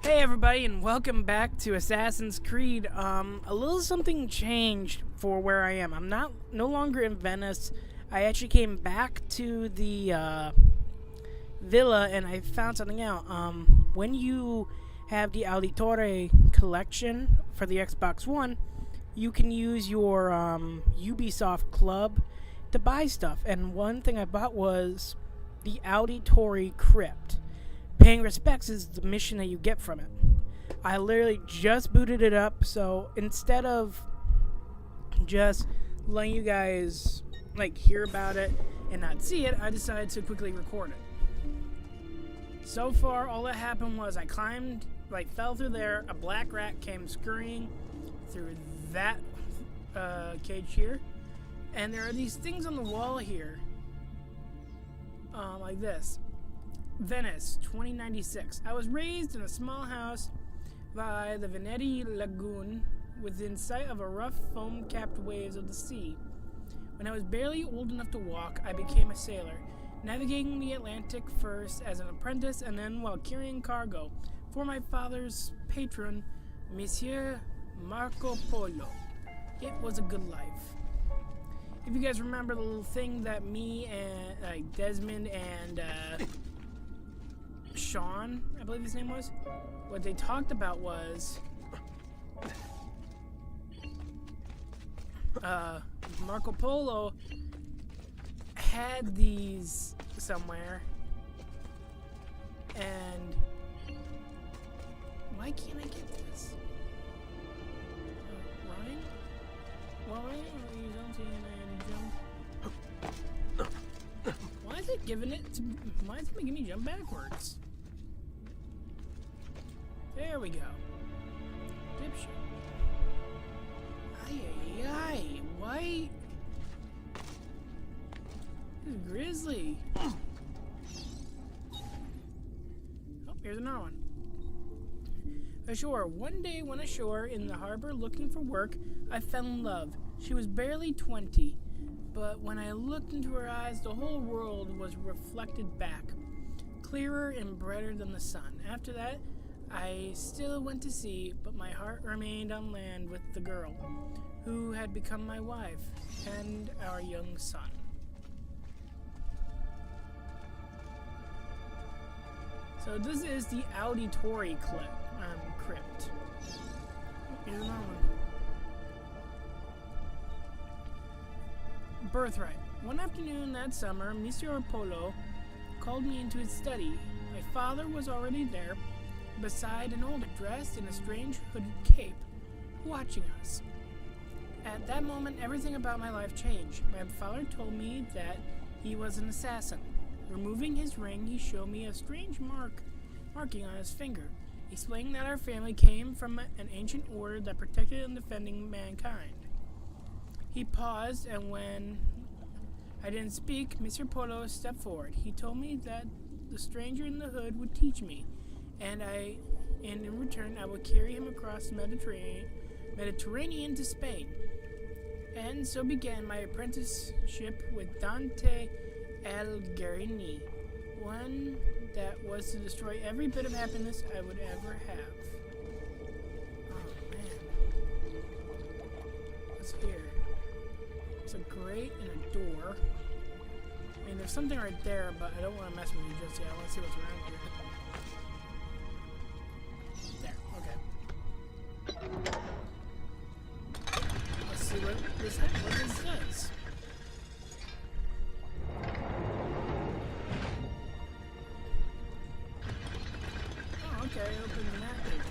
Hey everybody, and welcome back to Assassin's Creed. A little something changed for where I am. I'm no longer in Venice. I actually came back to the villa, and I found something out. When you have the Auditore collection for the Xbox One, you can use your Ubisoft Club to buy stuff. And one thing I bought was the Auditore Crypt. Paying respects is the mission that you get from it. I literally just booted it up, so instead of just letting you guys hear about it and not see it, I decided to quickly record it. So far, all that happened was I climbed, fell through there, a black rat came scurrying through that cage here, and there are these things on the wall here, like this. Venice, 2096. I was raised in a small house by the Venice lagoon within sight of a rough foam-capped waves of the sea. When I was barely old enough to walk, I became a sailor, navigating the Atlantic first as an apprentice and then while carrying cargo for my father's patron, Monsieur Marco Polo. It was a good life. If you guys remember the little thing that me and Desmond and Sean, I believe his name was, what they talked about was Marco Polo had these somewhere, and why can't I get this? Ryan? Why you don't see any jump? Why is it giving it to, why is it making me jump backwards? There we go. Dipshit. Ay. Why? This is Grizzly. Oh, here's another one. Ashore. One day when ashore in the harbor looking for work, I fell in love. She was barely 20, but when I looked into her eyes, the whole world was reflected back, clearer and brighter than the sun. After that, I still went to sea, but my heart remained on land with the girl, who had become my wife, and our young son. So this is the Auditore Crypt. Here's another one. Birthright. One afternoon that summer, Monsieur Polo called me into his study. My father was already there, beside an older, dressed in a strange hooded cape, watching us. At that moment, everything about my life changed. My father told me that he was an assassin. Removing his ring, he showed me a strange marking on his finger, explaining that our family came from an ancient order that protected and defended mankind. He paused, and when I didn't speak, Mr. Polo stepped forward. He told me that the stranger in the hood would teach me, and in return, I would carry him across the Mediterranean to Spain. And so began my apprenticeship with Dante Alighieri, one that was to destroy every bit of happiness I would ever have. Oh man. What's here? It's a grate and a door. I mean, there's something right there, but I don't want to mess with you just yet. I want to see what's around here. Let's see what this does. Oh, okay, open that thing.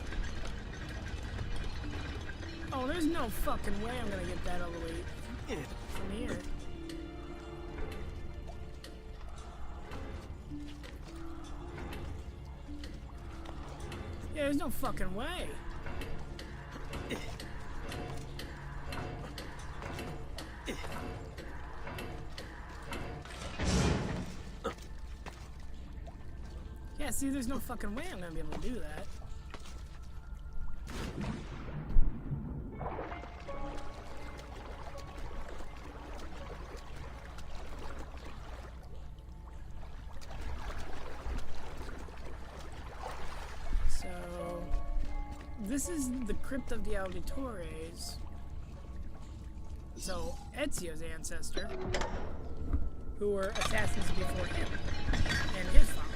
Oh, there's no fucking way I'm gonna get that all the way from here. Yeah, there's no fucking way. Yeah, see, there's no fucking way I'm gonna be able to do that. So this is the Crypt of the Auditores. So, Ezio's ancestor, who were assassins before him, and his father.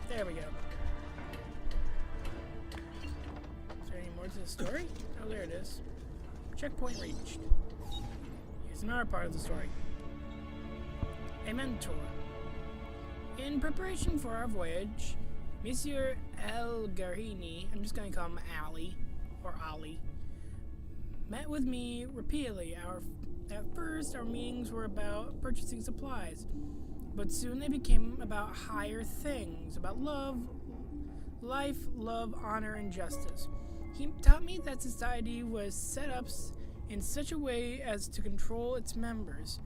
There we go. Is there any more to the story? Oh, there it is. Checkpoint reached. Here's another part of the story. A mentor. In preparation for our voyage, Monsieur Elgarini, I'm just going to call him Ali, or Ali, met with me repeatedly. At first, our meetings were about purchasing supplies, but soon they became about higher things, about love, life, love, honor, and justice. He taught me that society was set up in such a way as to control its members,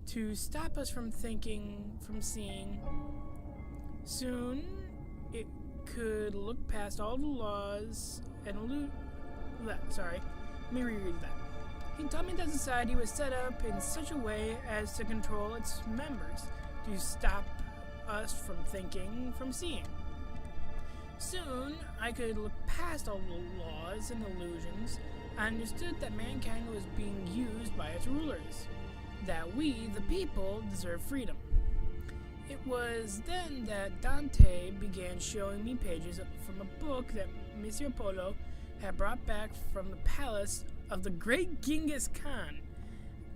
to stop us from thinking, from seeing. Soon, it could look past all the laws and let me reread that. He taught me that society was set up in such a way as to control its members, to stop us from thinking, from seeing. Soon, I could look past all the laws and illusions. I understood that mankind was being used by its rulers, that we, the people, deserve freedom. It was then that Dante began showing me pages from a book that Monsieur Polo had brought back from the palace of the great Genghis Khan.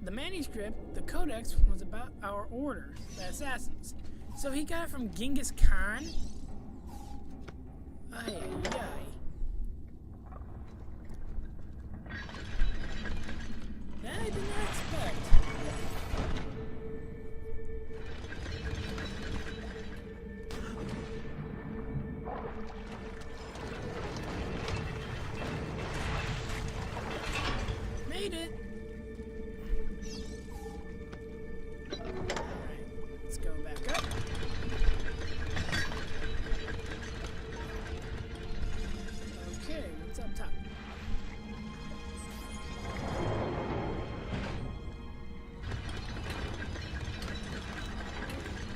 The manuscript, the codex, was about our order, the assassins. So he got it from Genghis Khan? Ay, ay, ay. That I did not expect. Made it. Alright, let's go back up. Okay, what's up top?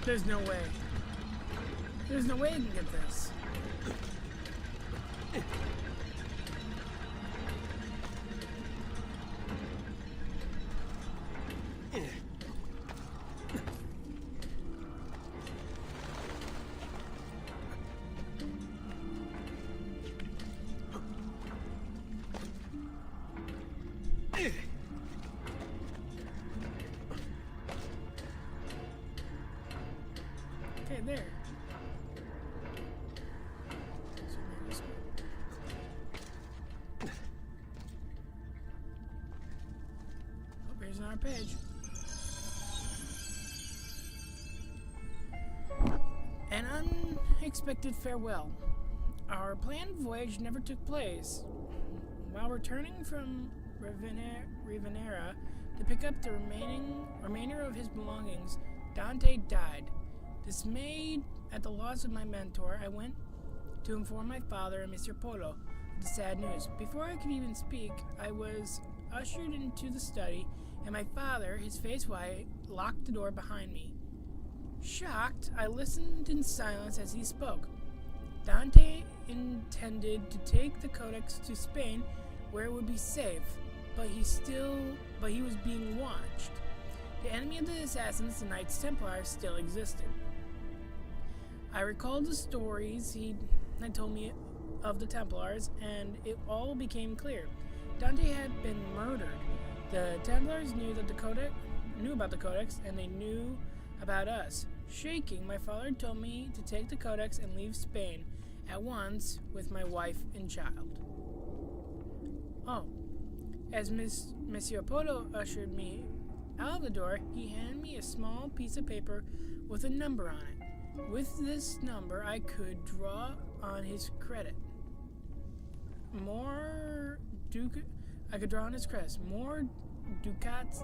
There's no way. There's no way I can get this. Okay, there. Oh, here's another page. An unexpected farewell. Our planned voyage never took place. While returning from Rivanera to pick up the remainder of his belongings, Dante died. Dismayed at the loss of my mentor, I went to inform my father and Monsieur Polo of the sad news. Before I could even speak, I was ushered into the study, and my father, his face white, locked the door behind me. Shocked, I listened in silence as he spoke. Dante intended to take the codex to Spain, where it would be safe, but he was being watched. The enemy of the assassins, the Knights Templar, still existed. I recalled the stories he had told me of the Templars, and it all became clear. Dante had been murdered. The Templars knew about the Codex, and they knew about us. Shaking, my father told me to take the Codex and leave Spain at once with my wife and child. Oh, as Monsieur Polo ushered me out of the door, he handed me a small piece of paper with a number on it. With this number, I could draw on his credit. More ducats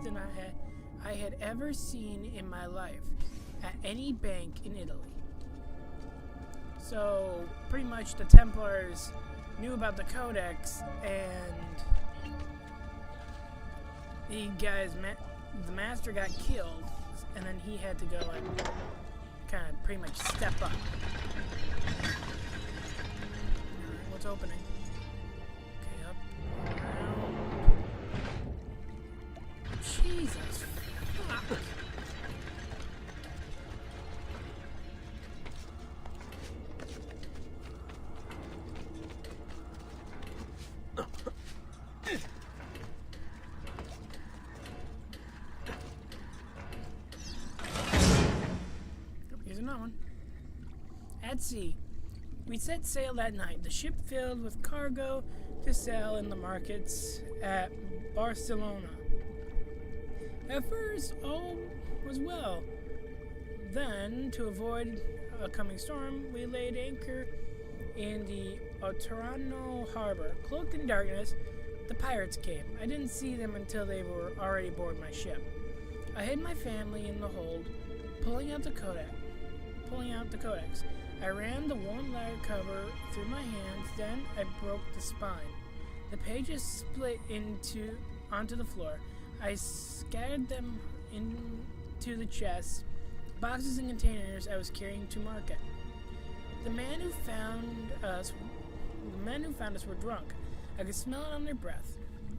than I had ever seen in my life at any bank in Italy. So pretty much the Templars knew about the Codex, and the master got killed, and then he had to go and kind of pretty much step up. Alright, what's opening? Okay, up, around. Jesus fuck. Here's another one. At sea, we set sail that night, the ship filled with cargo to sell in the markets at Barcelona. At first, all was well. Then, to avoid a coming storm, we laid anchor in the Auditore harbor. Cloaked in darkness, the pirates came. I didn't see them until they were already aboard my ship. I hid my family in the hold, pulling out the codex. I ran the worn leather cover through my hands, then I broke the spine. The pages split onto the floor. I scattered them into the chests, boxes, and containers I was carrying to market. The men who found us were drunk. I could smell it on their breath.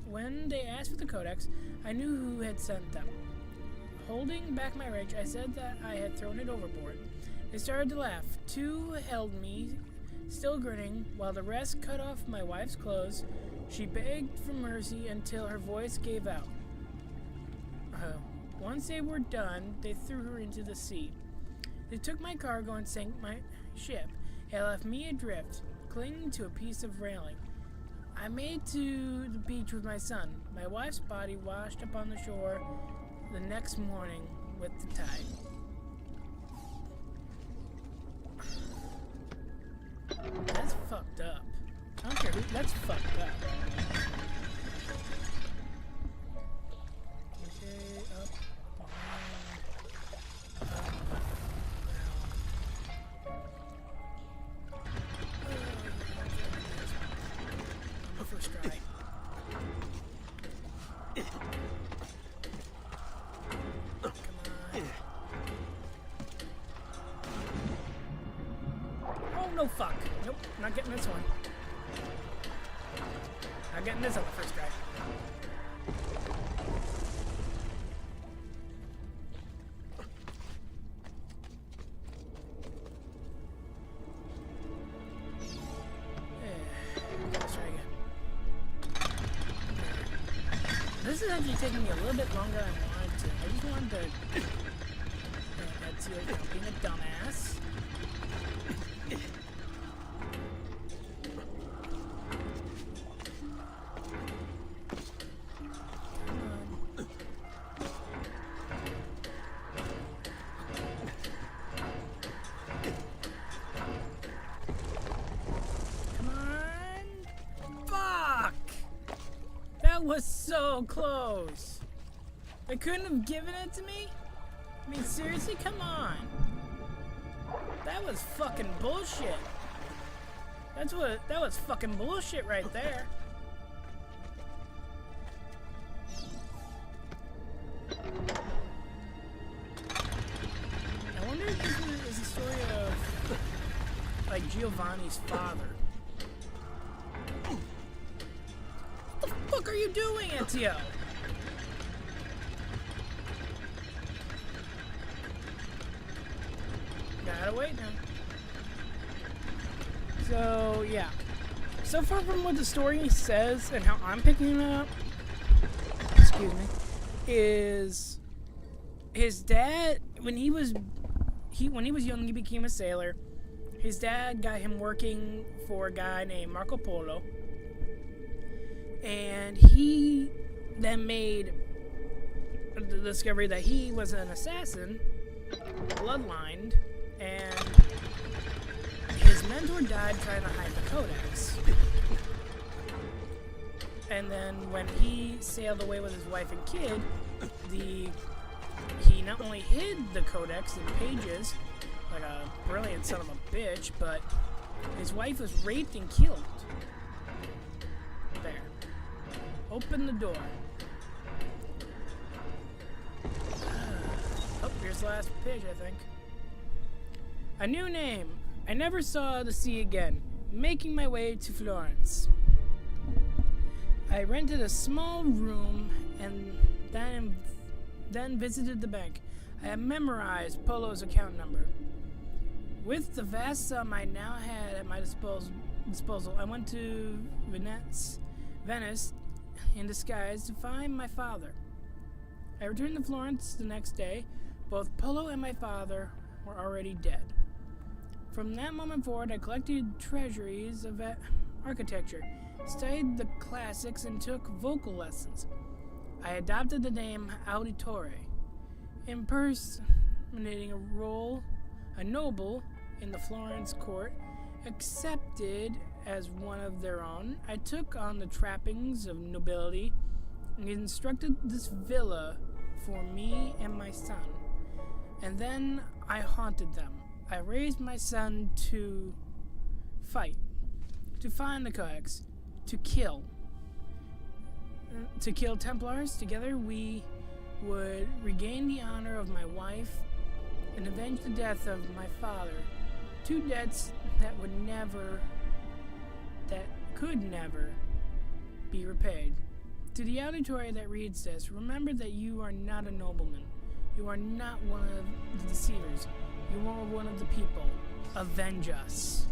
When they asked for the codex, I knew who had sent them. Holding back my rage, I said that I had thrown it overboard. They started to laugh. Two held me, still grinning, while the rest cut off my wife's clothes. She begged for mercy until her voice gave out. Once they were done, they threw her into the sea. They took my cargo and sank my ship. It left me adrift, clinging to a piece of railing. I made to the beach with my son. My wife's body washed up on the shore the next morning with the tide. That's fucked up. I don't care who. That's fucked up. Okay, up, around, up. First try. No fuck. Nope, not getting this one. Not getting this on the first try. Let's try again. This is actually taking me a little bit longer than I wanted to. I just wanted to... Ezio being a dumbass. Was so close. They couldn't have given it to me? I mean, seriously, come on. That was fucking bullshit. That was fucking bullshit right there. I wonder if this is the story of like Giovanni's father. What the fuck are you doing, Ezio? Gotta wait now. So, yeah. So far from what the story says and how I'm picking it up, excuse me, is his dad, when he was young, he became a sailor. His dad got him working for a guy named Marco Polo. And he then made the discovery that he was an assassin, bloodlined, and his mentor died trying to hide the codex. And then when he sailed away with his wife and kid, he not only hid the codex and pages like a brilliant son of a bitch, but his wife was raped and killed. There. Open the door. Oh, here's the last page, I think. A new name. I never saw the sea again. Making my way to Florence. I rented a small room and then visited the bank. I had memorized Polo's account number. With the vast sum I now had at my disposal, I went to Venice in disguise to find my father. I returned to Florence the next day. Both Polo and my father were already dead. From that moment forward, I collected treasuries of architecture, studied the classics, and took vocal lessons. I adopted the name Auditore, impersonating a noble in the Florence court. Accepted as one of their own, I took on the trappings of nobility and instructed this villa for me and my son. And then I haunted them. I raised my son to fight, to find the codex, to kill Templars. Together we would regain the honor of my wife and avenge the death of my father. Two debts that could never be repaid. To the auditory that reads this, remember that you are not a nobleman. You are not one of the deceivers. You are one of the people. Avenge us.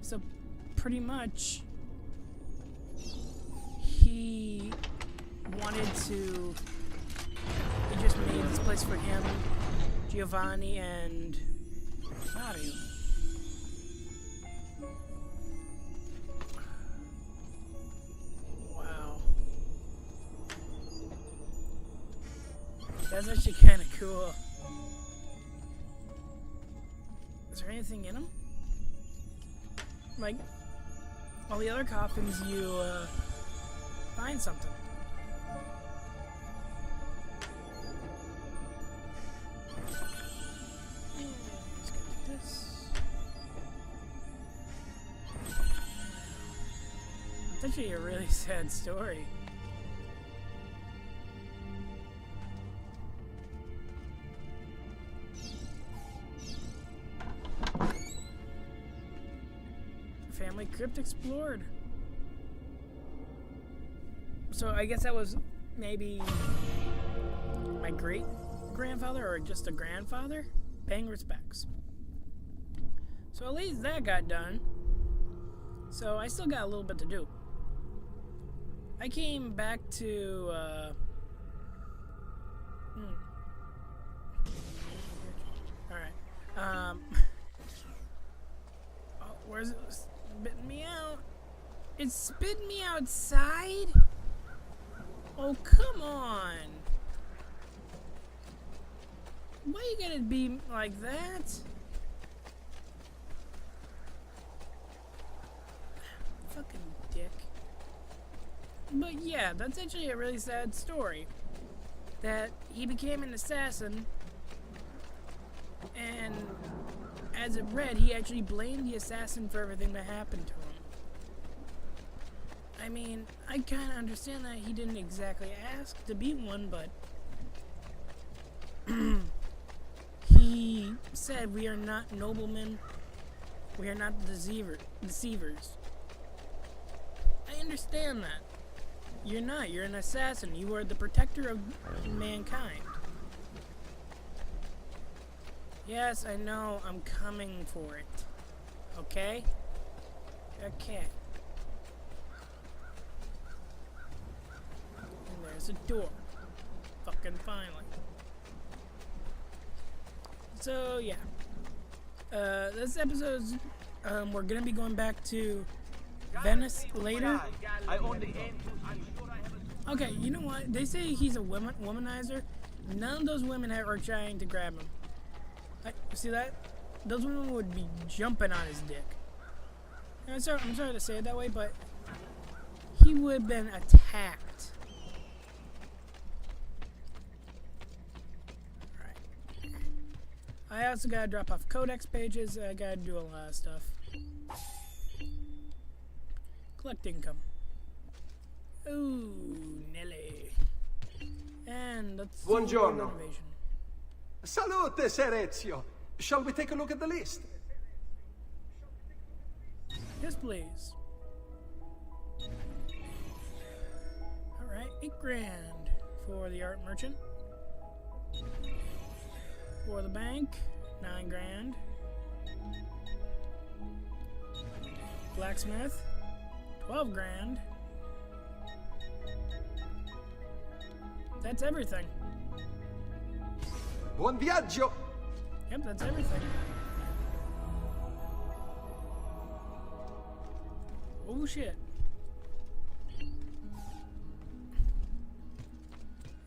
So, pretty much, he just made this place for him, Giovanni, and Mario. Wow. That's actually kind of cool. Is there anything in them? Like, all the other coffins, you find something. Let's get this. It's actually a really sad story. Family crypt explored. So I guess that was maybe my great grandfather or just a grandfather paying respects. So at least that got done. So I still got a little bit to do. I came back to alright. Oh, where's it? Spitting me out. It spit me outside? Oh, come on. Why you gotta be like that? Fucking dick. But yeah, that's actually a really sad story. That he became an assassin, and as it read, he actually blamed the assassin for everything that happened to him. I mean, I kind of understand that he didn't exactly ask to be one, but he said, we are not noblemen, we are not deceivers. I understand that. You're not, you're an assassin, you are the protector of mankind. Yes, I know, I'm coming for it. Okay? Okay. And there's a door. Fucking finally. So, yeah. This episode's, we're gonna be going back to Venice later. Okay, you know what? They say he's a womanizer. None of those women are trying to grab him. See that? Those women would be jumping on his dick. And I'm sorry to say it that way, but he would have been attacked. I also gotta drop off codex pages. I gotta do a lot of stuff. Collect income. Ooh, Nelly. And let's do Buongiorno. renovation. Salute, Sir Ezio. Shall we take a look at the list? Yes, please. Alright, $8 grand for the art merchant. For the bank, $9 grand. Blacksmith, 12 grand. That's everything. Buon viaggio. Yep, that's everything. Oh shit.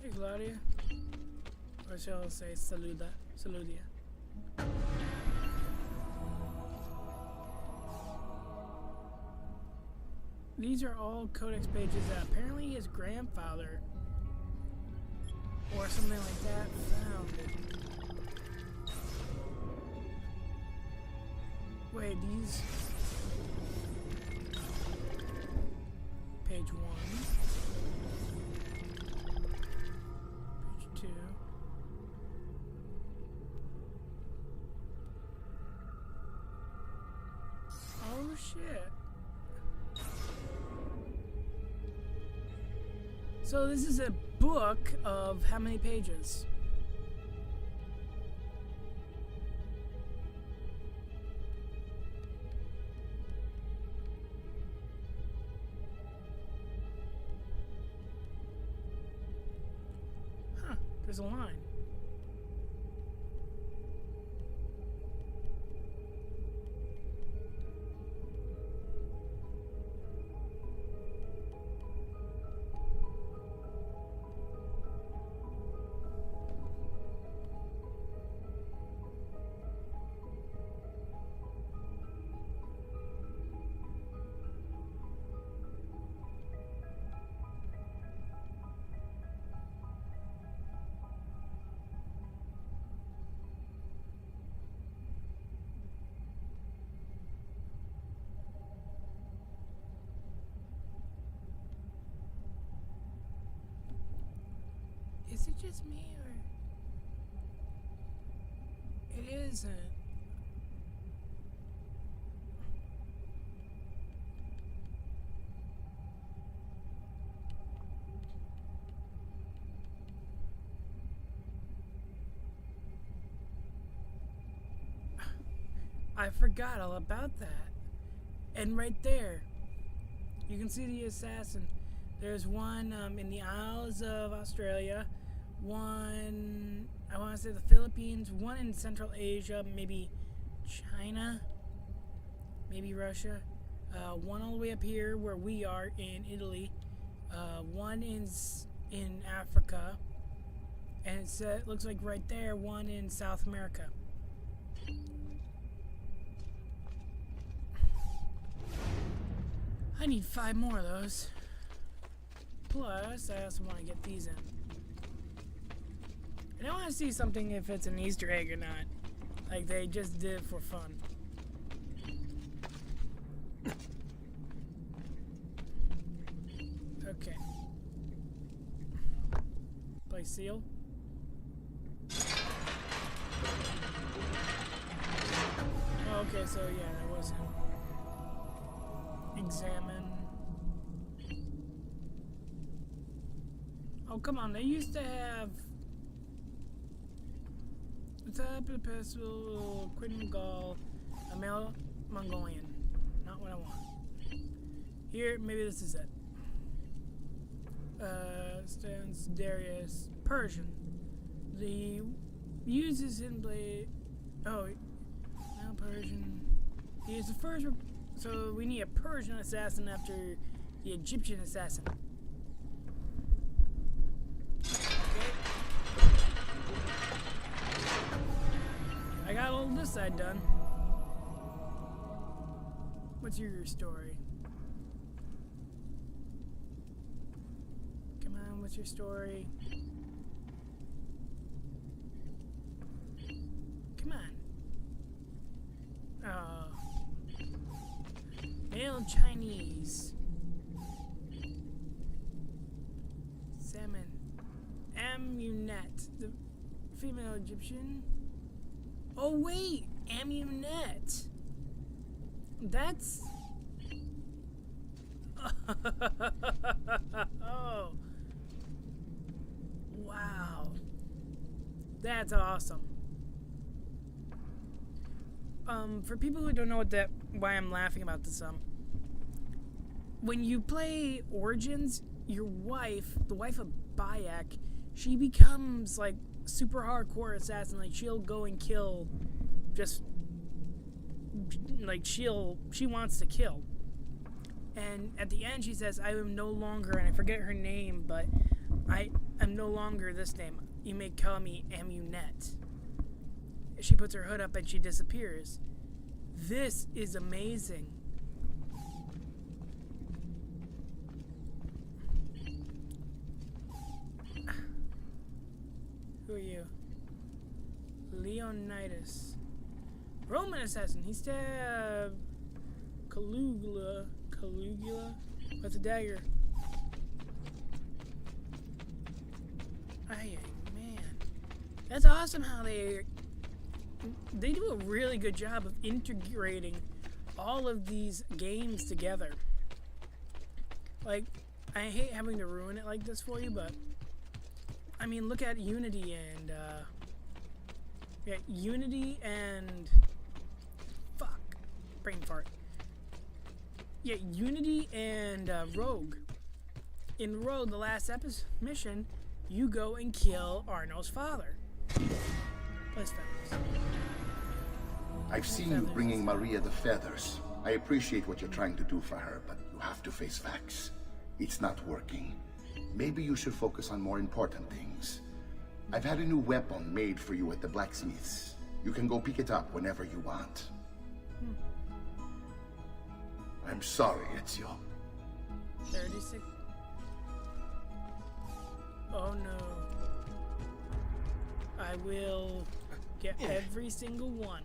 Hey Claudia. Or shall I say saluda? Saludia. These are all codex pages that apparently his grandfather or something like that founded. Wait, these... Page 1. Page 2. Oh shit. So this is a book of how many pages? Huh, there's a line. Is it just me, or it isn't? I forgot all about that. And right there, you can see the assassin. There's one in the Isles of Australia, one, I want to say the Philippines, one in Central Asia, maybe China, maybe Russia, one all the way up here where we are in Italy, one is in Africa, and it looks like right there, one in South America. I need 5 more of those. Plus, I also want to get these in. And I want to see something if it's an Easter egg or not. Like they just did it for fun. Okay. Play seal. Oh, okay, so yeah, that was him. Examine. Oh, come on, they used to have the type of the pestle, Quinn Gaul, a male Mongolian. Not what I want. Here, maybe this is it. Stands Darius, Persian. The uses in blade. Oh, now Persian. He is the first. So we need a Persian assassin after the Egyptian assassin. I got all this side done. What's your story? Come on, what's your story? Come on. Amunet, the female Egyptian. Oh wait, Amunet. That's. Oh. Wow. That's awesome. For people who don't know why I'm laughing about this, when you play Origins, your wife, the wife of Bayek, she becomes like super hardcore assassin. Like she'll go and kill, just like she wants to kill. And at the end, she says, "I am no longer," and I forget her name, but I am no longer this name. You may call me Amunet. She puts her hood up and she disappears. This is amazing. Who are you? Leonidas. Roman assassin. He stabbed Caligula with a dagger. Ay, man. That's awesome how they do a really good job of integrating all of these games together. Like, I hate having to ruin it like this for you, but I mean, look at Unity and fuck, brain fart. Yeah, Unity and Rogue. In Rogue, the last mission, you go and kill Arno's father. Place feathers. I've seen you bringing Maria the feathers. I appreciate what you're trying to do for her, but you have to face facts. It's not working. Maybe you should focus on more important things. I've had a new weapon made for you at the blacksmith's. You can go pick it up whenever you want. I'm sorry, Ezio. 36. Oh no. I will get every single one.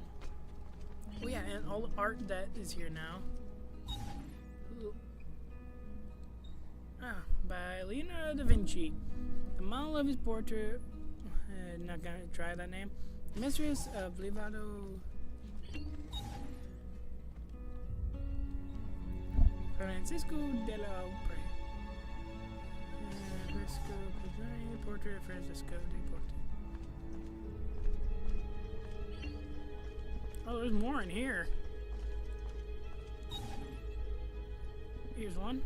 Oh yeah, and all the art that is here now. By Leonardo da Vinci. The model of his portrait, not gonna try that name. Mistress of Levato. Francisco de la Opera. Portrait of Francisco de Porte. Oh, there's more in here. Here's one.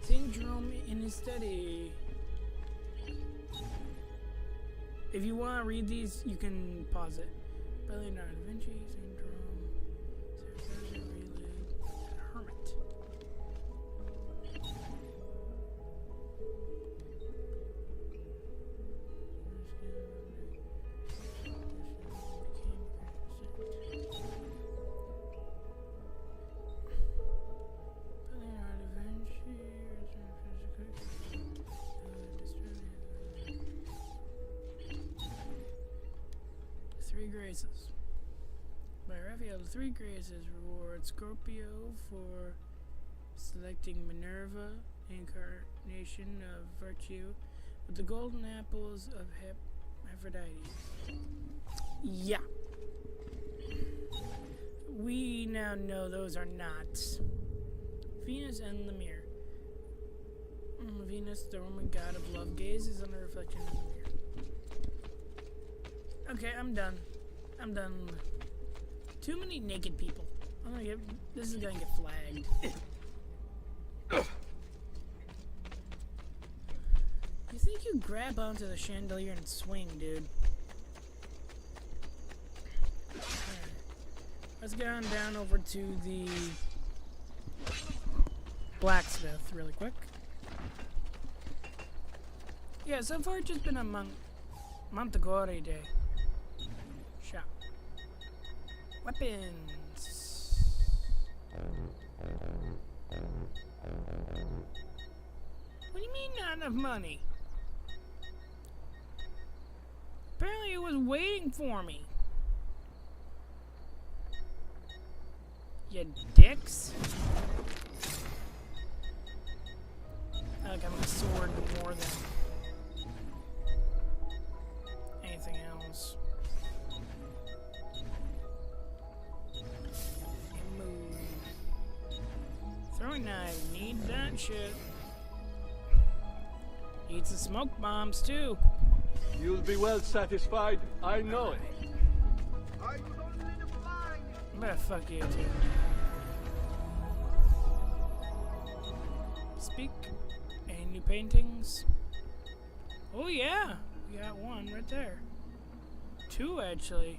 St. Jerome in his study. If you want to read these, you can pause it. By Leonardo da Vinci, St. Jerome, Hermit. Three Graces. By Raphael, the Three Graces reward Scorpio for selecting Minerva, incarnation of virtue, with the golden apples of Aphrodite. Yeah. We now know those are not. Venus and the mirror. Venus, the Roman god of love, gazes on the reflection in the mirror. Okay, I'm done. I'm done. Too many naked people. This is gonna get flagged. You think you grab onto the chandelier and swing, dude? Alright. Let's get on down over to the blacksmith really quick. Yeah, so far it's just been a Montagore day. Shop. Weapons. What do you mean not enough money? Apparently it was waiting for me. You dicks. I like having a sword more than throwing knife. Need that shit. Need some smoke bombs too. You'll be well satisfied, I know it. I'm gonna fuck you too. Speak. Any new paintings? Oh yeah, we got one right there. Two actually.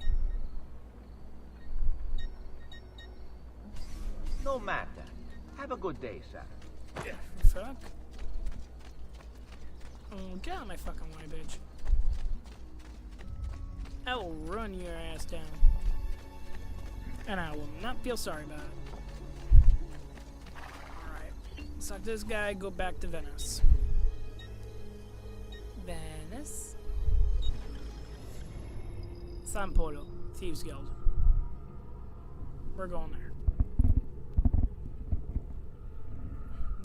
No matter. Have a good day, sir. Yeah. Fuck. Oh, get out of my fucking way, bitch. I will run your ass down. And I will not feel sorry about it. Alright. Suck this guy, go back to Venice. Venice? San Polo, Thieves Guild. We're going there.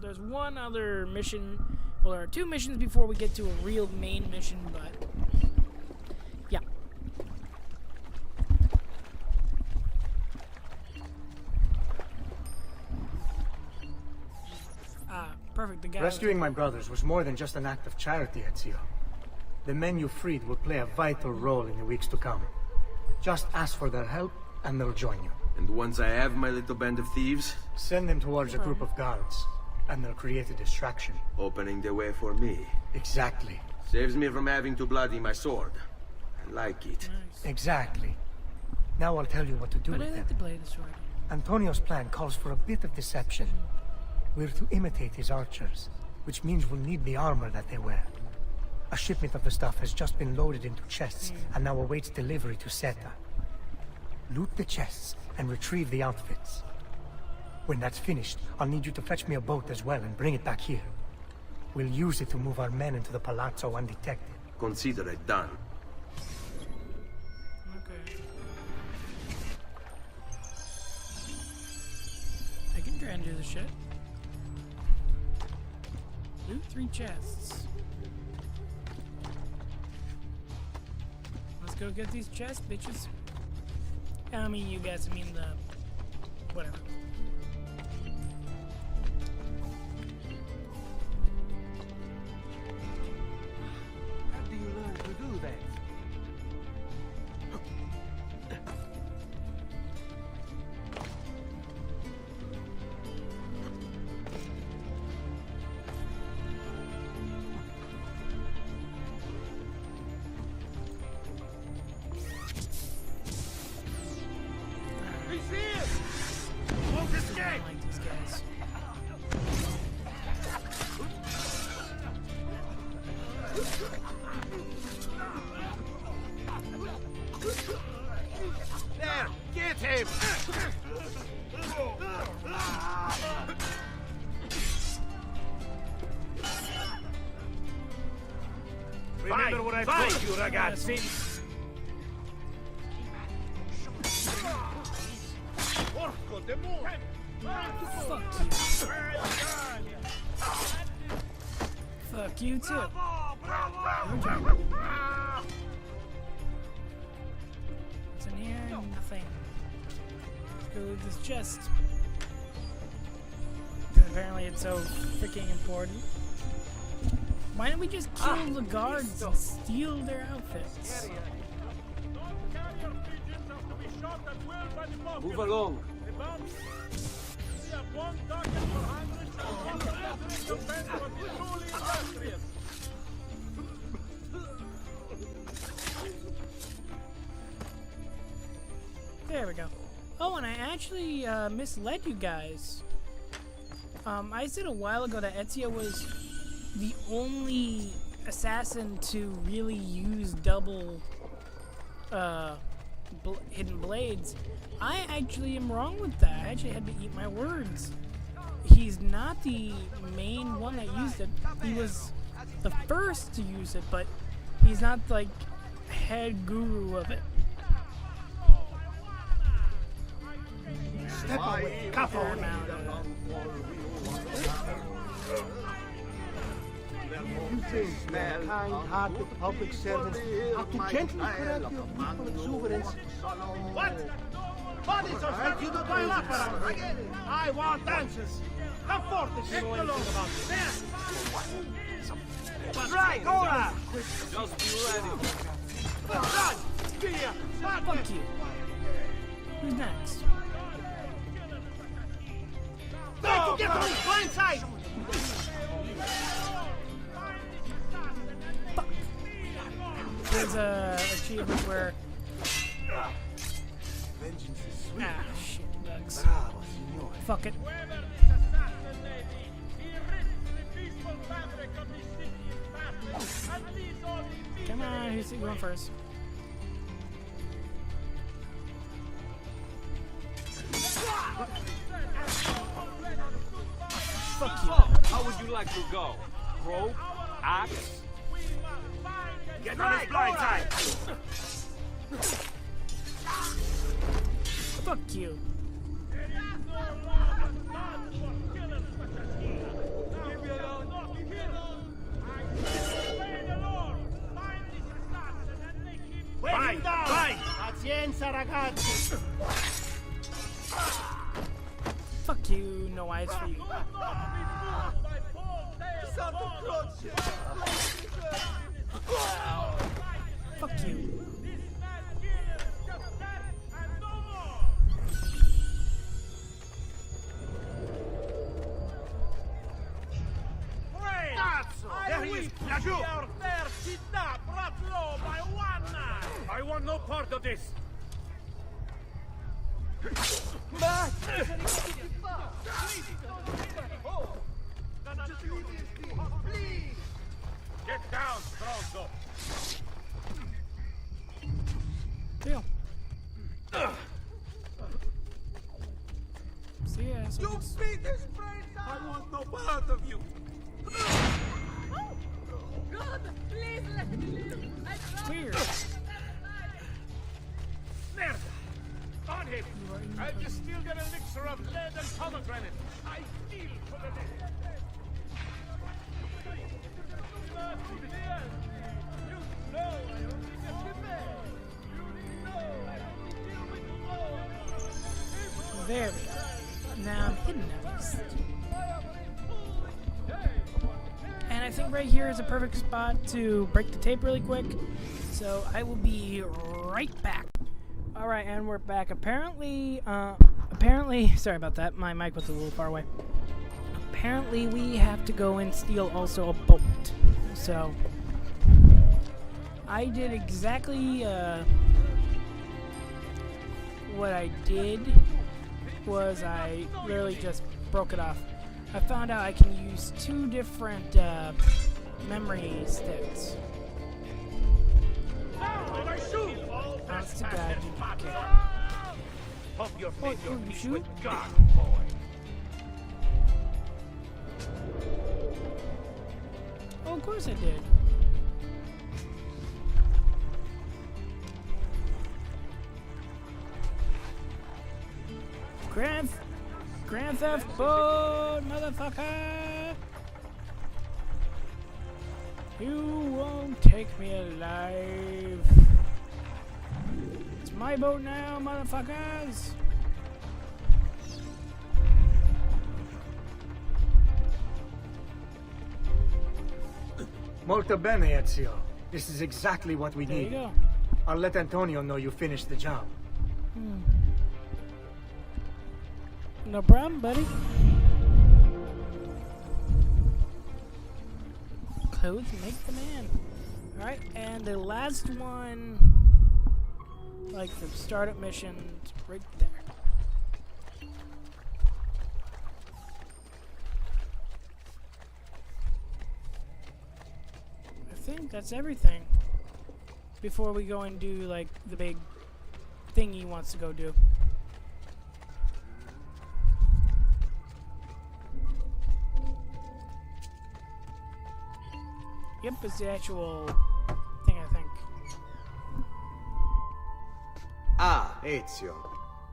There's one other mission. Well, there are two missions before we get to a real main mission, but yeah. Perfect. The guy Rescuing my brothers was more than just an act of charity, Ezio. The men you freed will play a vital role in the weeks to come. Just ask for their help, and they'll join you. And once I have my little band of thieves, Send them towards a group of guards, and they'll create a distraction. opening the way for me. Exactly. Saves me from having to bloody my sword. I like it. Nice. Exactly. Now I'll tell you what to do But I with like to them. play the sword. Antonio's plan calls for a bit of deception. We're to imitate his archers, which means we'll need the armor that they wear. A shipment of the stuff has just been loaded into chests and now awaits delivery to Seta. Loot the chests and retrieve the outfits. When that's finished, I'll need you to fetch me a boat as well and bring it back here. We'll use it to move our men into the palazzo undetected. Consider it done. Okay. I can try and do the shit. Loot 3 chests. Let's go get these chests, bitches. I mean, you guys, I mean the... whatever. How do you learn to do that? I don't like these guys. There! Get him! Remember what I told you, ragazzi. Porco demone! Fuck you. Fuck you too. What's in here? Nothing. Let's go loot this chest. Because apparently it's so freaking important. Why don't we just kill the guards and steal their outfits? Move along. There we go. Oh, and I actually misled you guys. I said a while ago that Ezio was the only assassin to really use double hidden blades. I actually am wrong with that. I actually had to eat my words. He's not the main one that used it. He was the first to use it, but he's not like head guru of it. Step away, Fair amount of You think kind-hearted public servants are to gently correct your people exuberance? What? Bodies are starting to pile up around here. I want answers. Come forth if you know anything about this. Right, ora! Just be ready. Run! Via! Fuck you. Who's next? Go! Get on! Go inside! There's a achievement where... Vengeance is sweet. Ah, shit, bugs. Bravo, signore. Fuck it. Come on, who's going first? Fuck you. How would you like to go? Rope? Axe? Get on his blind side! Fuck you. Fine! Fine! Pazienza, ragazzi. Fuck you. No eyes for you. Fuck you. There he is! Laggiù! I want no part of this! Get down, Stronzo! Deal. See ya. You beat this brain! I want no part of you! God, please let me live. Weird. Merda! On him! I've distilled an elixir of lead and pomegranate. I feel for the dead. There we go. Now I'm hidden at least. And I think right here is a perfect spot to break the tape really quick. So I will be right back. Alright, and we're back. Apparently, sorry about that. My mic was a little far away. Apparently we have to go and steal also a boat. So I did exactly what I did was I literally just broke it off. I found out I can use 2 different memory sticks. Honest to God, okay. Pump your Oh, feet, your you feet shoot? with God, boy. Oh, of course I did. Grand Theft Boat, motherfucker! You won't take me alive. It's my boat now, motherfuckers! Molto bene, Ezio. This is exactly what we There you need. go. I'll let Antonio know you finished the job. No problem, buddy. Clothes make the man. Alright, and the last one, like the startup mission, right there. I think that's everything. Before we go and do, like, the big thing he wants to go do. Yep, it's the actual thing, I think. Ah, Ezio.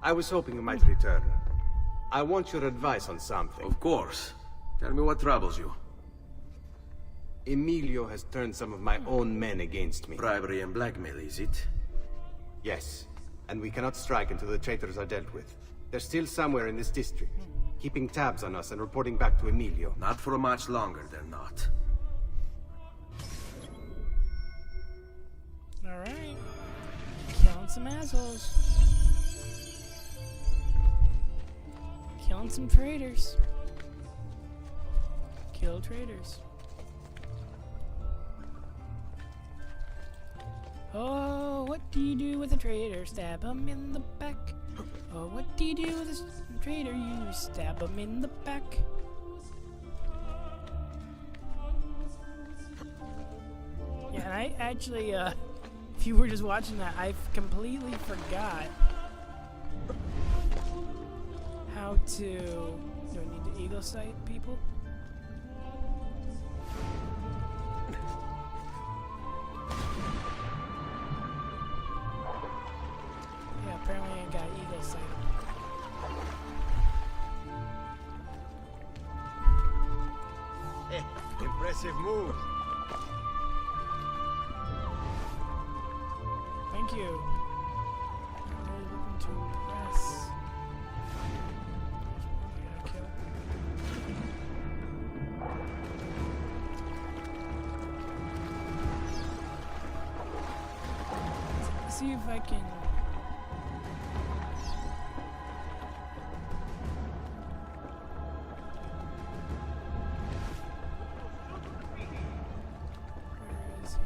I was hoping you might return. I want your advice on something. Of course. Tell me what troubles you. Emilio has turned some of my own men against me. Bribery and blackmail, is it? Yes, and we cannot strike until the traitors are dealt with. They're still somewhere in this district. keeping tabs on us and reporting back to Emilio. Not for much longer, they're not. Alright. Killing some assholes. Killing some traitors. Kill traitors. Oh, what do you do with a traitor? Stab him in the back. Oh, what do you do with a traitor? You stab him in the back. Yeah, and I actually, if you were just watching that, I completely forgot how to... Do I need to eagle sight people? Yeah, apparently I got eagle sight. Impressive move. Thank you. I'm really looking to impress. Kill. Let's see if I can. Where is he?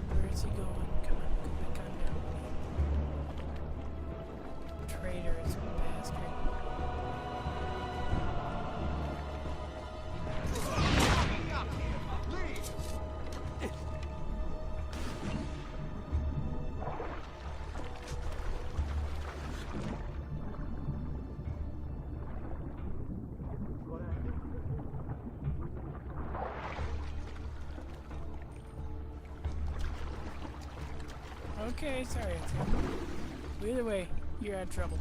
Where is he going? Come on, come back on down. Traitorous bastard. Okay, sorry, Ezio. Either way, you're out of trouble.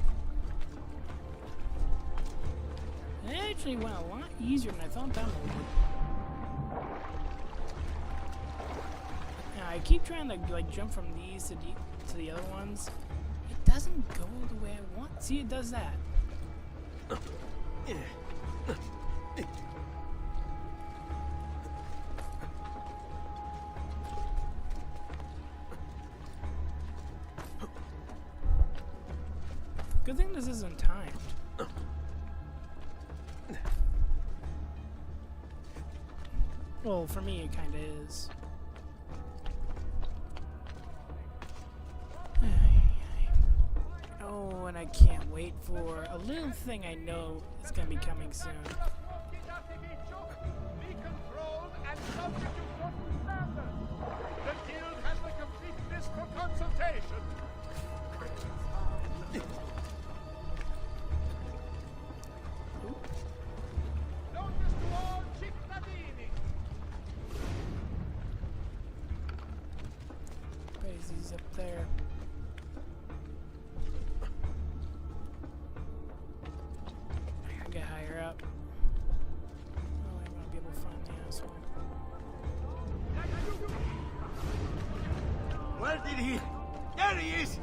It actually went a lot easier than I thought that would. Now, I keep trying to like jump from these to the other ones. It doesn't go the way I want. See, it does that. Good thing this isn't timed. Well, for me, it kind of is. Oh, and I can't wait for a little thing I know is going to be coming soon. Be controlled and subject to certain standards. The guild has the complete list for consultation. Notice to all cittadini. Crazy's up there. I gotta get higher up. Oh, I'm gonna be able to find the asshole. Where did he? There he is!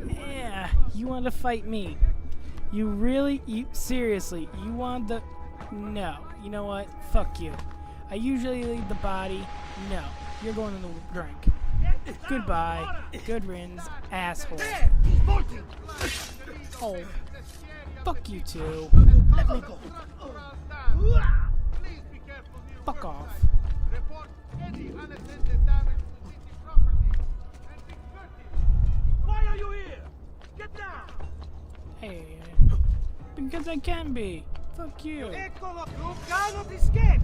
Yeah, you want to fight me? You really? Seriously? You want the? No. You know what? Fuck you. I usually leave the body. No, you're going in the drink. Goodbye. Good riddance, asshole. Oh, fuck you too. Let me go. Please be careful near Fuck off. Report any unattended damage to city property and be courteous. Why are you here? Get down! Hey, because I can be. Fuck you. Eccolo! You cannot escape!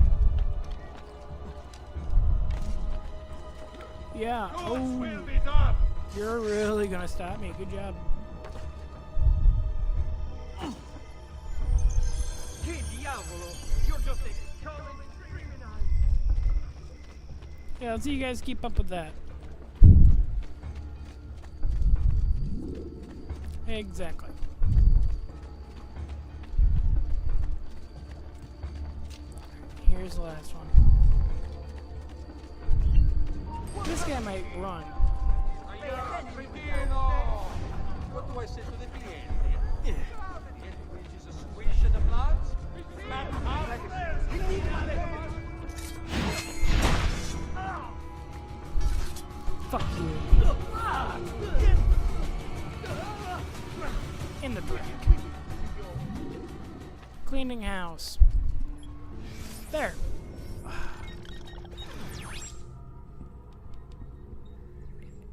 Yeah. Yours Oh, will be done. you're really gonna stop me. Good job. Che diavolo! You're just a common criminal! Yeah, let's see you guys keep up with that. Exactly. here's the last one. This guy might run. What do I say to the cliente? The cliente is a squish and a blood? Fuck you. In the drink. Cleaning house. There.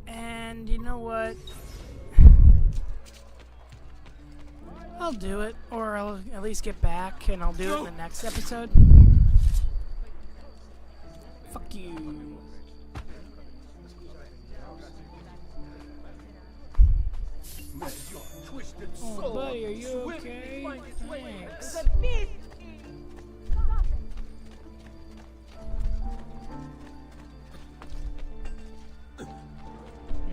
And you know what? I'll do it, or I'll at least get back and I'll do it in the next episode. Fuck you. Oh, buddy, are you okay? Thanks.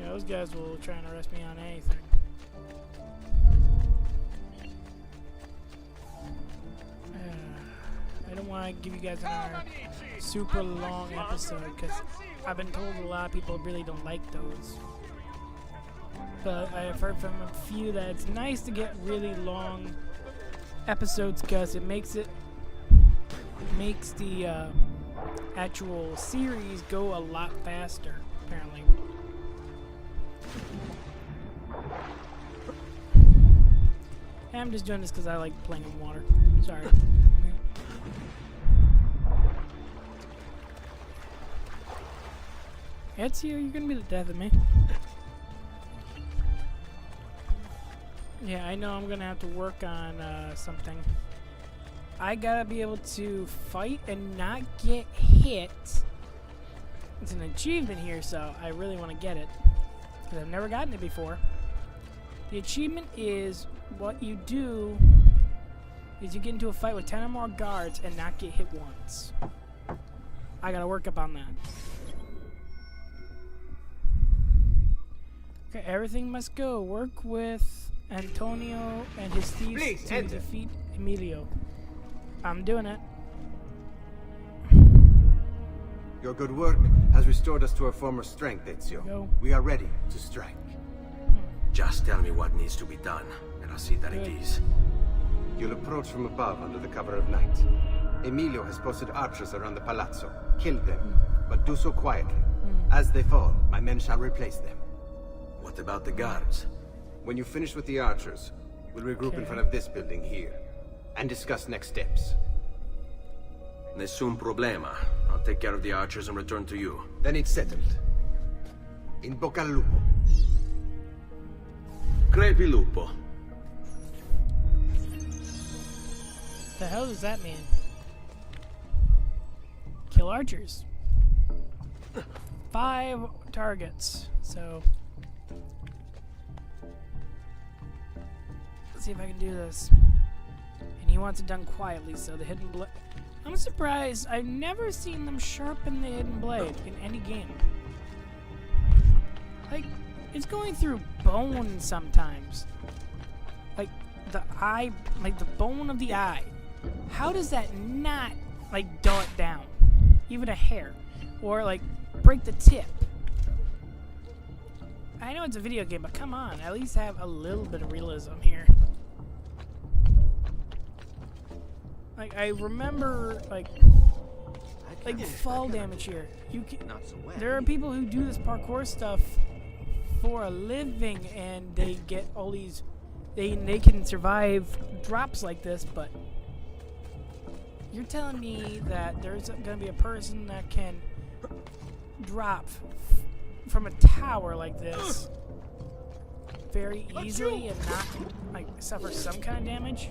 Yeah, those guys will try and arrest me on anything. I don't want to give you guys another super long episode because I've been told a lot of people really don't like those. But I've heard from a few that it's nice to get really long episodes because it makes the actual series go a lot faster, apparently. And I'm just doing this because I like playing in water. Sorry. Ezio, you're gonna be the death of me. Yeah, I know I'm gonna have to work on something. I gotta be able to fight and not get hit. It's an achievement here, so I really want to get it. Because I've never gotten it before. The achievement is what you do is you get into a fight with 10 or more guards and not get hit once. I gotta work up on that. Okay, everything must go. Work with Antonio and his thieves to defeat Emilio. I'm doing it. Your good work has restored us to our former strength, Ezio. Go. We are ready to strike. Just tell me what needs to be done, and I'll see that it is. You'll approach from above under the cover of night. Emilio has posted archers around the palazzo. Kill them, but do so quietly. As they fall, my men shall replace them. What about the guards? When you finish with the archers, we'll regroup in front of this building here and discuss next steps. Nessun problema. I'll take care of the archers and return to you. Then it's settled. In bocca al lupo. Crepi lupo. The hell does that mean? Kill archers. 5 targets. So let's see if I can do this. And he wants it done quietly, so the hidden blade. I'm surprised. I've never seen them sharpen the hidden blade in any game. Like, it's going through bone sometimes. Like, the eye, like the bone of the eye. How does that not, like, dull it down? Even a hair. Or, like, break the tip. I know it's a video game, but come on. At least have a little bit of realism here. Like, I remember, like fall damage here. You can, there are people who do this parkour stuff for a living, and they get all these, they can survive drops like this, but you're telling me that there's gonna be a person that can drop from a tower like this very easily and not, like, suffer some kind of damage?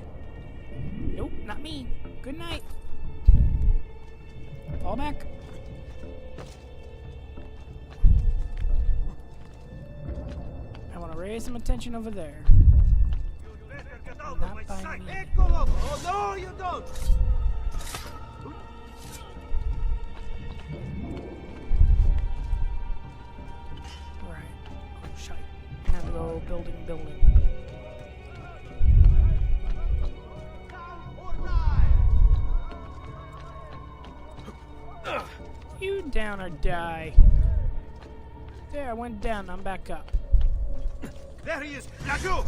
Nope, not me. Good night. Fall back. I want to raise some attention over there. Not by me. Oh, no, you don't! Right. Oh, shite. I have to go building. You down or die. There, I went down. I'm back up. There he is! Lago!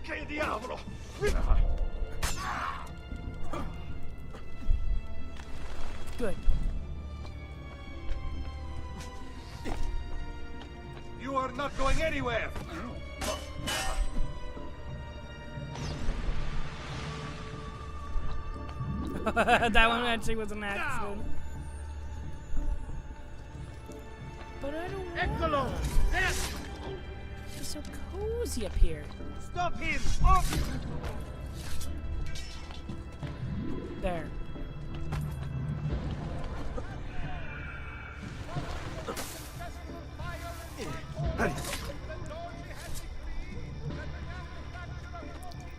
Che diavolo! Good. You are not going anywhere! That one actually was an accident. But I don't Eccolo! There! It's so cozy up here. Stop him! Up! There.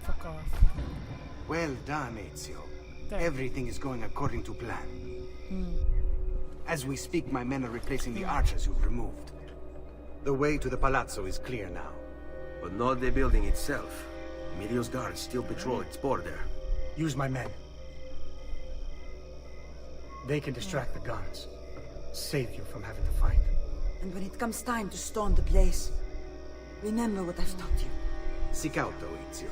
Fuck off. Well done, Ezio. There. Everything is going according to plan. As we speak, my men are replacing the archers you've removed. The way to the palazzo is clear now. But not the building itself. Emilio's guards still patrol its border. Use my men. They can distract the guards. Save you from having to fight. And when it comes time to storm the place, remember what I've taught you. Seek out, though, Ezio.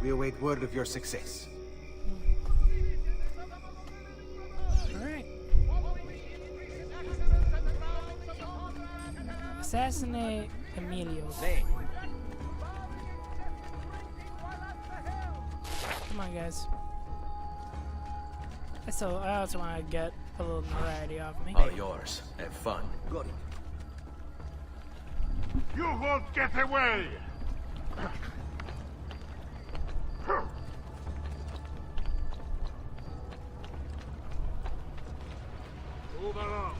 We await word of your success. Alright. Assassinate Emilio. Come on, guys. I also want to get a little variety off me. All yours. Have fun. Got it. You won't get away! Move along.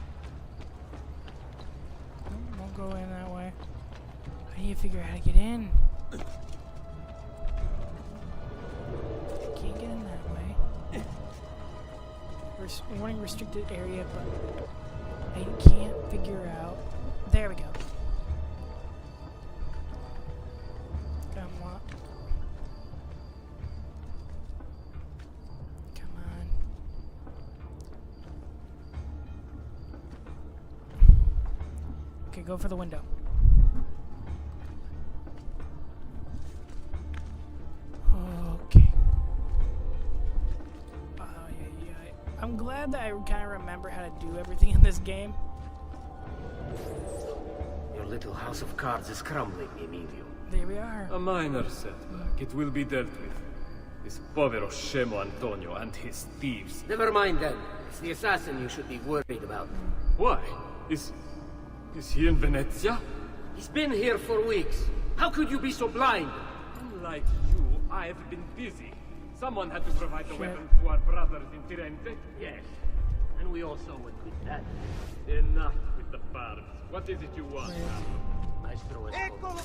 Won't go in that way. I need to figure out how to get in. Can't get in that way. Warning restricted area, but I can't figure out. There we go. Come on. Come on. Okay, go for the window. Okay. I'm glad that I kind of remember how to do everything in this game. Your little house of cards is crumbling, Emilio. There we are. A minor setback. It will be dealt with. This povero scemo Antonio and his thieves. Never mind then. It's the assassin you should be worried about. Why? Is he in Venezia? He's been here for weeks. How could you be so blind? Unlike you, I've been busy. Someone had to provide the weapons to our brothers in Firenze. Yes. And we also went with that. Enough with the barbs. What is it you want? Maestro Escobar.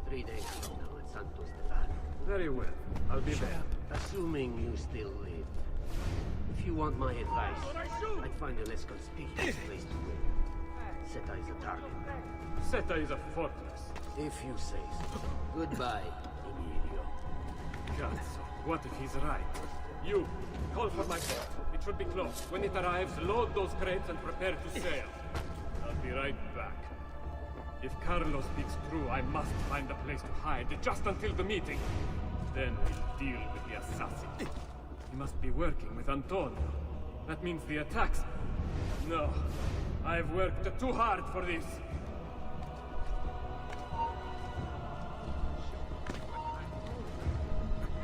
3 days from now at Santo Stefano. Very well. I'll be there. Assuming you still live. If you want my advice, I'd find a less conspicuous place to go. Seta is a target. Seta is a fortress. If you say so. Goodbye, Emilio. Cazzo, what if he's right? You, call for my boat. It should be close. When it arrives, load those crates and prepare to sail. I'll be right back. If Carlo speaks true, I must find a place to hide just until the meeting. Then we'll deal with the assassin. He must be working with Antonio. That means the attacks. No, I've worked too hard for this.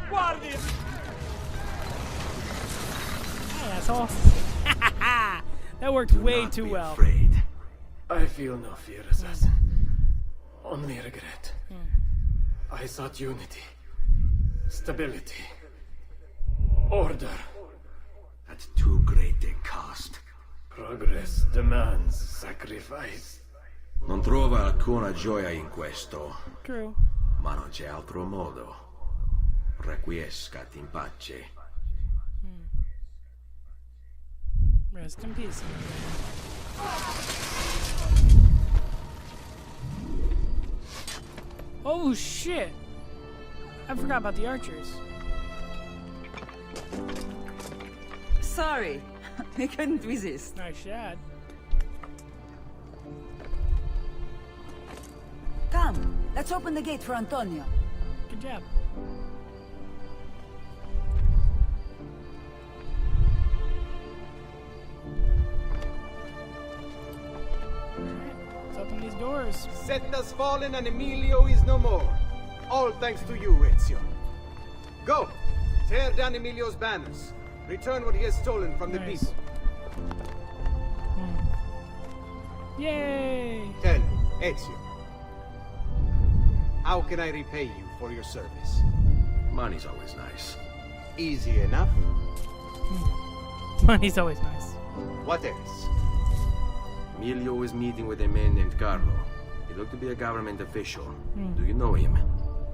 Guardian! Hey, asshole. That worked way too well. Afraid. I feel no fear, assassin. Only regret. I sought unity, stability, order. At too great a cost. Progress demands sacrifice. Non trova alcuna gioia in questo. True. Ma non c'è altro modo. Requiescat in pace. Rest in peace. Oh shit! I forgot about the archers. Sorry, we couldn't resist. Nice shot. Come, let's open the gate for Antonio. Good job. Let's open these doors. Set has fallen and Emilio is no more. All thanks to you, Ezio. Go! Tear down Emilio's banners. Return what he has stolen from the people. Yay! Tell me, Ezio. How can I repay you for your service? Money's always nice. Easy enough. Money's always nice. What else? Emilio is meeting with a man named Carlo. He looked to be a government official. Do you know him?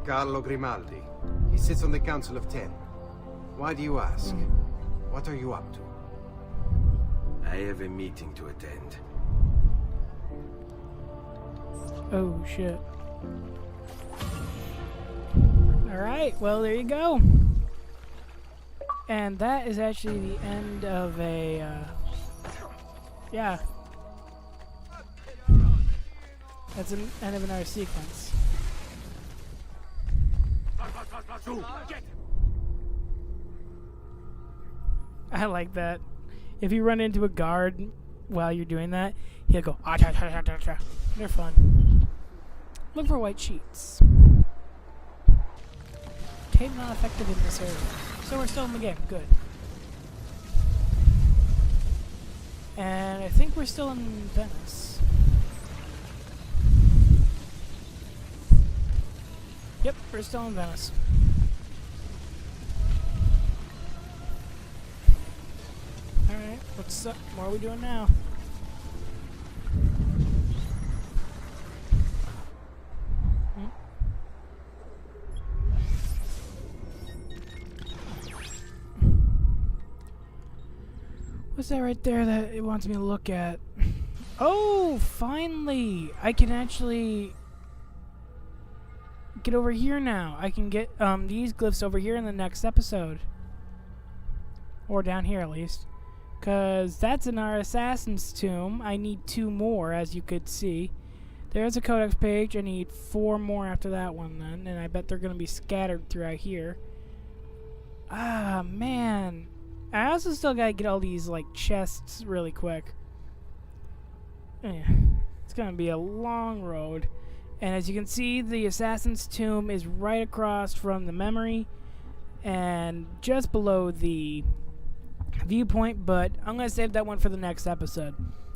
Carlo Grimaldi. He sits on the Council of 10. Why do you ask? What are you up to? I have a meeting to attend. Oh shit. Alright, well there you go. And that is actually the end of a, yeah. That's the end of another sequence. I like that. If you run into a guard while you're doing that, he'll go, ah, cha, cha, cha, cha, cha. They're fun. Look for white sheets. Tape not effective in this area. So we're still in the game. Good. And I think we're still in Venice. Yep, we're still in Venice. Alright, what's up? What are we doing now? What's that right there that it wants me to look at? Oh, finally! I can actually get over here now. I can get these glyphs over here in the next episode. Or down here at least. Because that's in our assassin's tomb. I need 2 more, as you could see. There's a codex page. I need 4 more after that one then. And I bet they're going to be scattered throughout here. Ah, man. I also still got to get all these, like, chests really quick. Yeah. It's going to be a long road. And as you can see, the assassin's tomb is right across from the memory. And just below the viewpoint, but I'm going to save that one for the next episode.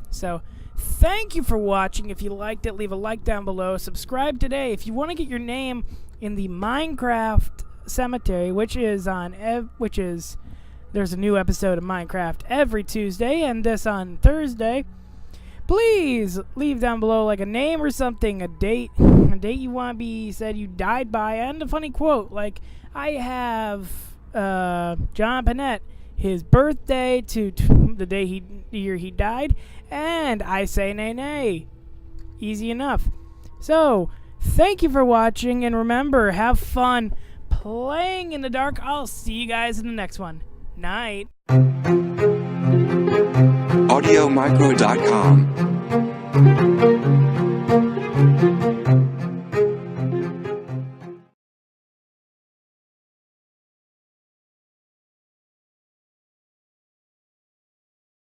So, thank you for watching. If you liked it, leave a like down below. Subscribe today. If you want to get your name in the Minecraft Cemetery, there's a new episode of Minecraft every Tuesday, and this on Thursday. Please leave down below like a name or something, a date you want to be said you died by, and a funny quote. Like, I have John Panette, his birthday to the year he died, and I say nay nay. Easy enough. So, thank you for watching, and remember, have fun playing in the dark. I'll see you guys in the next one. Night. AudioMicro.com